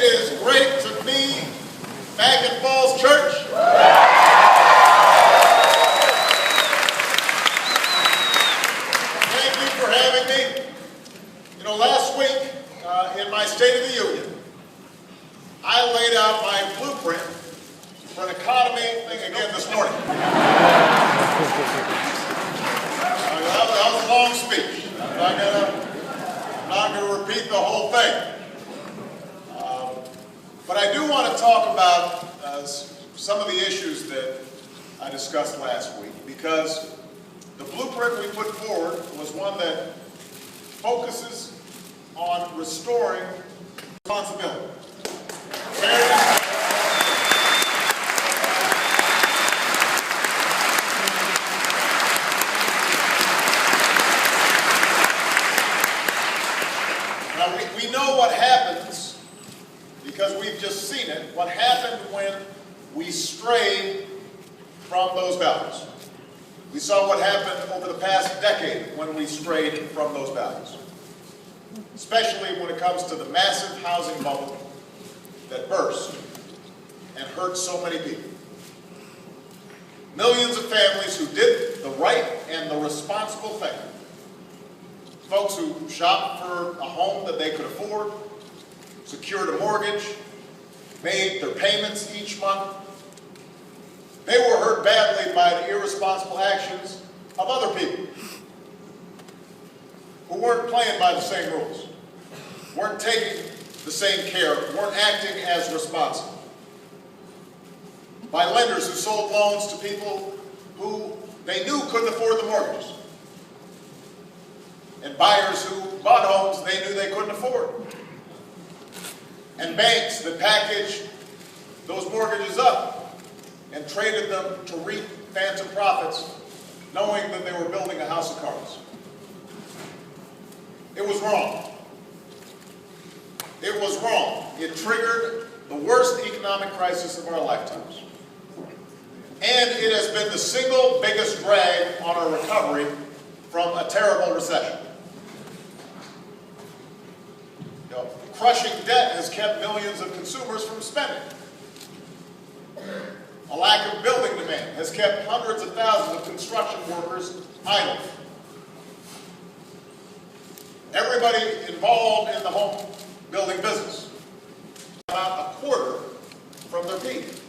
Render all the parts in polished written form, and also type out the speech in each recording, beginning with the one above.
It is great to be back at Falls Church. Thank you for having me. You know, last week in my State of the Union, I laid out my blueprint for an economy thing again this morning. That was a long speech. I'm not going to repeat the whole thing. But I do want to talk about some of the issues that I discussed last week, because the blueprint we put forward was one that focuses on restoring responsibility. Now, we know what happens, because we've just seen it, what happened when we strayed from those values. We saw what happened over the past decade when we strayed from those values, especially when it comes to the massive housing bubble that burst and hurt so many people. Millions of families who did the right and the responsible thing. Folks who shopped for a home that they could afford, secured a mortgage, made their payments each month. They were hurt badly by the irresponsible actions of other people who weren't playing by the same rules, weren't taking the same care, weren't acting as responsible. By lenders who sold loans to people who they knew couldn't afford the mortgages. And buyers who bought homes they knew they couldn't afford. And banks that packaged those mortgages up and traded them to reap phantom profits, knowing that they were building a house of cards. It was wrong. It was wrong. It triggered the worst economic crisis of our lifetimes. And it has been the single biggest drag on our recovery from a terrible recession. Crushing debt has kept millions of consumers from spending. A lack of building demand has kept hundreds of thousands of construction workers idle. Everybody involved in the home building business, about a quarter from their peak.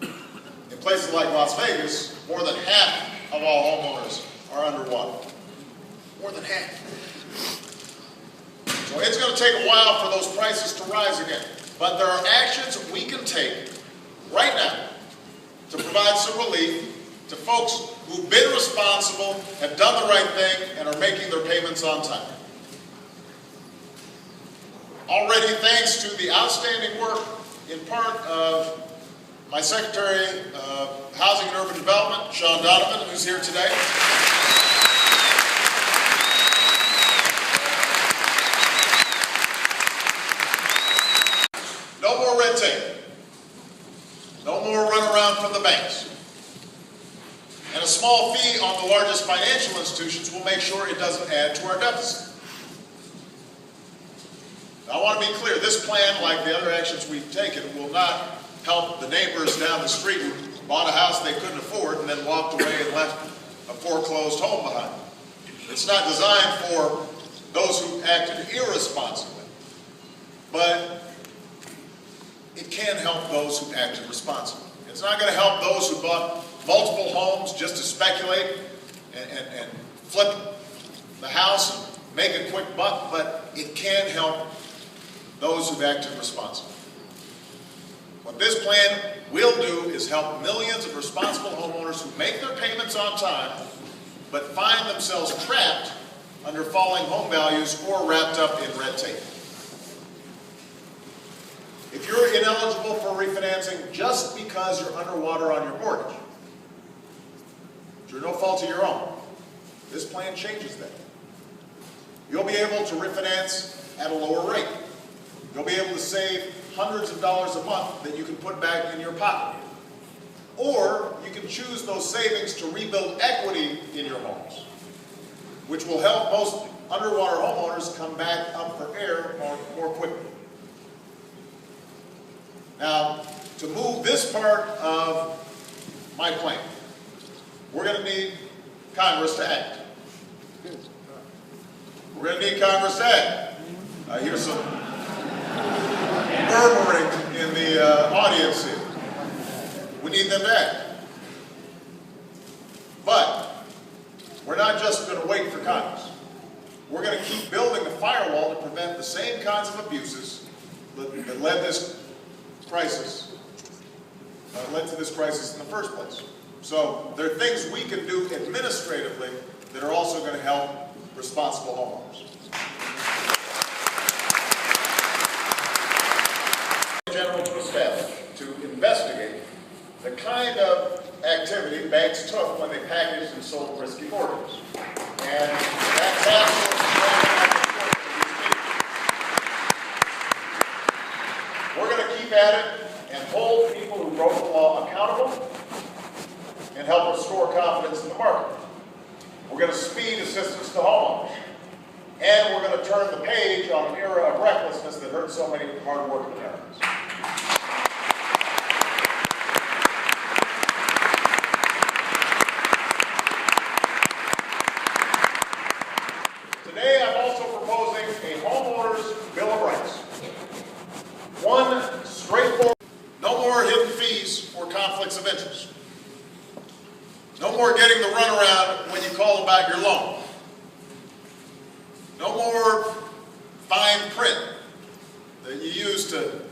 In places like Las Vegas, more than half of all homeowners are underwater. More than half. So it's going to take a while for those prices to rise again. But there are actions we can take right now to provide some relief to folks who've been responsible, have done the right thing, and are making their payments on time. Already, thanks to the outstanding work in part of my Secretary of Housing and Urban Development, Sean Donovan, who's here today. No more red tape. No more runaround from the banks. And a small fee on the largest financial institutions will make sure it doesn't add to our deficit. Now, I want to be clear, this plan, like the other actions we've taken, will not help the neighbors down the street who bought a house they couldn't afford and then walked away and left a foreclosed home behind. It's not designed for those who acted irresponsibly, but it can help those who acted responsibly. It's not going to help those who bought multiple homes just to speculate and flip the house and make a quick buck, but it can help those who've acted responsibly. What this plan will do is help millions of responsible homeowners who make their payments on time, but find themselves trapped under falling home values or wrapped up in red tape. If you're ineligible for refinancing just because you're underwater on your mortgage, through no fault of your own, this plan changes that. You'll be able to refinance at a lower rate. You'll be able to save hundreds of dollars a month that you can put back in your pocket. Or you can choose those savings to rebuild equity in your homes, which will help most underwater homeowners come back up for air more quickly. Now, to move this part of my plan, we're going to need Congress to act. We're going to need Congress to act. I hear some murmuring in the audience here. We need them to act. But we're not just going to wait for Congress. We're going to keep building the firewall to prevent the same kinds of abuses that led to this crisis in the first place. So there are things we can do administratively that are also going to help responsible homeowners. General to establish, to investigate the kind of activity banks took when they packaged and sold risky mortgages. And that's absolutely we're going to keep at it and hold people who broke the law accountable and help restore confidence in the market. We're going to speed assistance to homeowners. And we're going to turn the page on an era of recklessness that hurt so many hard-working Americans. Today, I'm also proposing a homeowner's Bill of Rights. One straightforward, no more hidden fees for conflicts of interest. No more getting the runaround when you call about your loan. No more fine print that you use to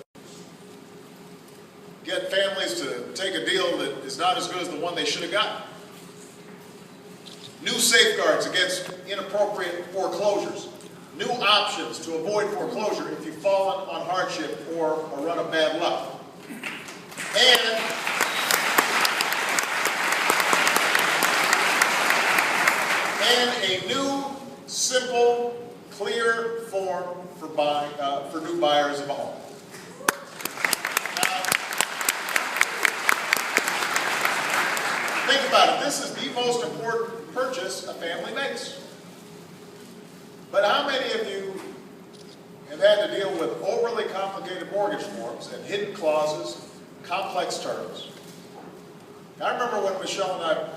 get families to take a deal that is not as good as the one they should have gotten. New safeguards against inappropriate foreclosures. New options to avoid foreclosure if you've fallen on hardship or a run of bad luck. And a new, simple, clear form for new buyers of a home. Now, think about it. This is the most important purchase a family makes. But how many of you have had to deal with overly complicated mortgage forms and hidden clauses, complex terms? I remember when Michelle and I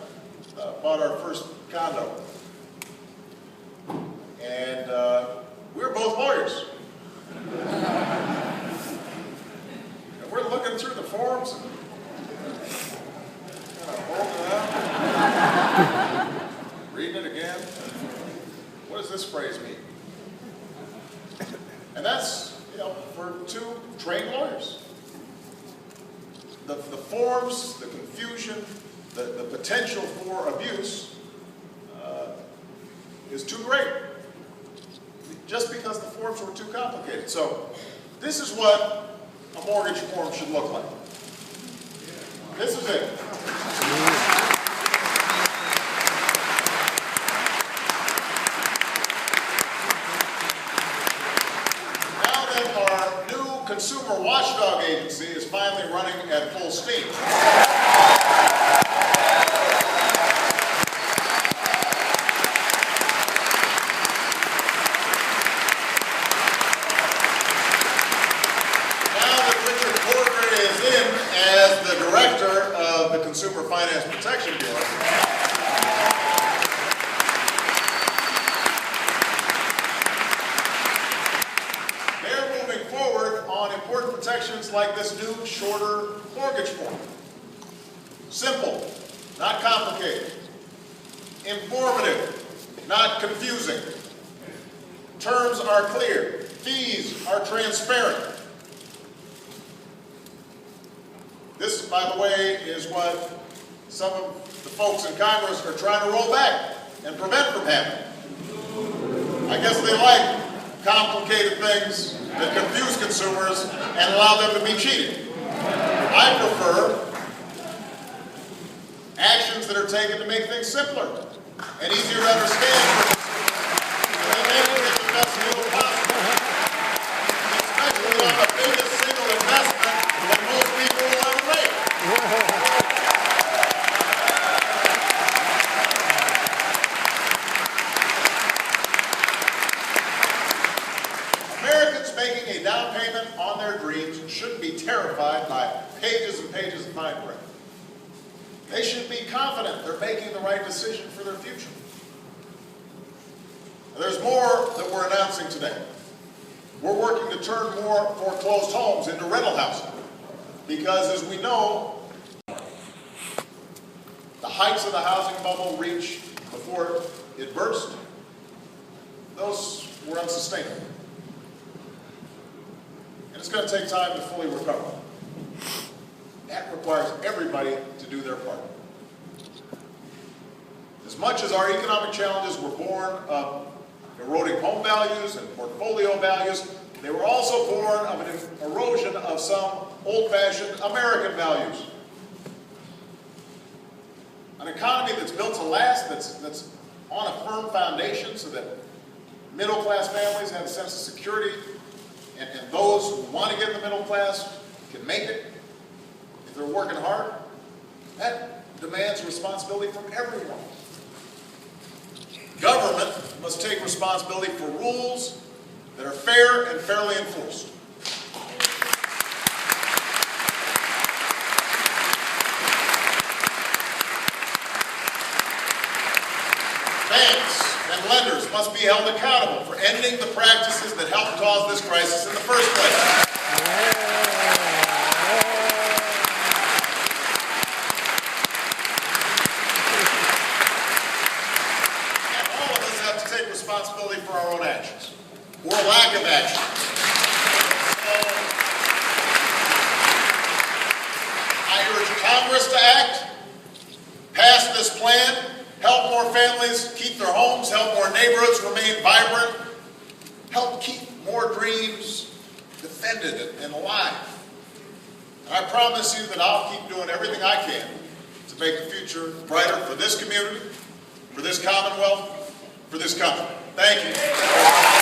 bought our first condo. And we were both lawyers. And we're looking through the forms and kind of holding it out, reading it again. What does this phrase mean? And that's, for two trained lawyers. The forms, the confusion, the potential for abuse is too great. Just because the forms were too complicated. So this is what a mortgage form should look like. This is it. Now that our new consumer watchdog agency is finally running at full steam. Director of the Consumer Finance Protection Bureau. They're moving forward on important protections like this new, shorter mortgage form. Simple, not complicated. Informative, not confusing. Terms are clear. Fees are transparent. This, by the way, is what some of the folks in Congress are trying to roll back and prevent from happening. I guess they like complicated things that confuse consumers and allow them to be cheated. I prefer actions that are taken to make things simpler and easier to understand for consumers, and making it the best deal possible, especially on the biggest single investment that most people will ever make. Americans making a a down payment on their dreams shouldn't be terrified by pages and pages of fine print. They should be confident they're making the right decision for their future. And there's more that we're announcing today. We're working to turn more foreclosed homes into rental housing because, as we know, the heights of the housing bubble reached before it burst, those were unsustainable. And it's going to take time to fully recover. That requires everybody to do their part. As much as our economic challenges were born of eroding home values and portfolio values, they were also born of an erosion of some old-fashioned American values. An economy that's built to last, that's on a firm foundation so that middle-class families have a sense of security, and those who want to get in the middle class can make it if they're working hard. That demands responsibility from everyone. Government must take responsibility for rules that are fair and fairly enforced. Banks and lenders must be held accountable for ending the practices that helped cause this crisis in the first place. And all of us have to take responsibility for our own actions, or lack of action. So, I urge Congress to act, pass this plan, help more families keep their homes, help more neighborhoods remain vibrant, help keep more dreams defended and alive. And I promise you that I'll keep doing everything I can to make the future brighter for this community, for this Commonwealth, for this country. Thank you.